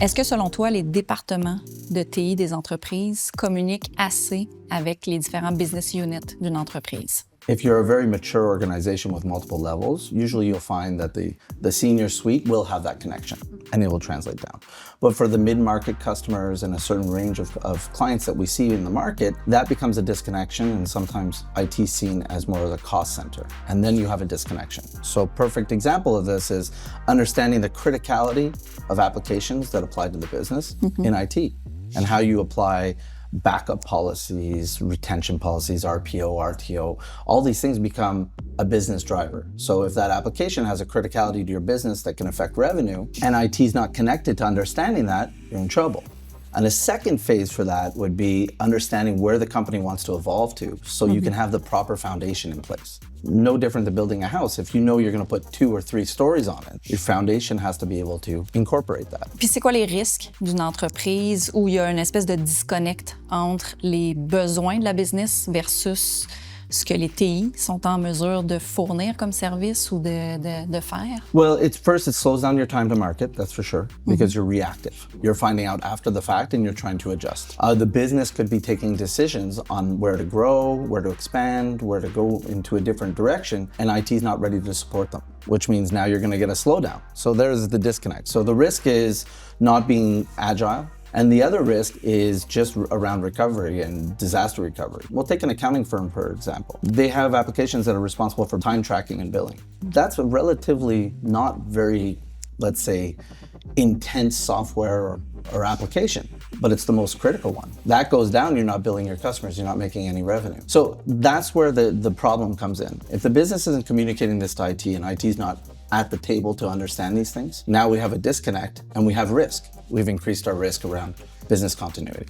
Est-ce que, selon toi, les départements de TI des entreprises communiquent assez avec les différents business units d'une entreprise? If you're a very mature organization with multiple levels, usually you'll find that the senior suite will have that connection and it will translate down. But for the mid-market customers and a certain range of clients that we see in the market, that becomes a disconnection, and sometimes IT is seen as more of a cost center. And then you have a disconnection. So a perfect example of this is understanding the criticality of applications that apply to the business in IT and how you apply backup policies, retention policies, RPO, RTO, all these things become a business driver. So if that application has a criticality to your business that can affect revenue, and IT is not connected to understanding that, you're in trouble. And a second phase for that would be understanding where the company wants to evolve to, so you can have the proper foundation in place. No different than building a house. If you know you're going to put 2 or 3 stories on it, your foundation has to be able to incorporate that. Puis c'est quoi les risques d'une entreprise où il y a une espèce de disconnect entre les besoins de la business versus ce que les TI sont en mesure de fournir comme service ou de faire? Well, it slows down your time to market, that's for sure, because you're reactive. You're finding out after the fact and you're trying to adjust. The business could be taking decisions on where to grow, where to expand, where to go into a different direction, and IT is not ready to support them, which means now you're going to get a slowdown. So there's the disconnect. So the risk is not being agile. And the other risk is just around recovery and disaster recovery. We'll take an accounting firm, for example. They have applications that are responsible for time tracking and billing. That's a relatively not very, let's say, intense software or application, but it's the most critical one. That goes down, you're not billing your customers, you're not making any revenue. So that's where the problem comes in. If the business isn't communicating this to IT and IT is not at the table to understand these things, now we have a disconnect and we have risk. We've increased our risk around business continuity.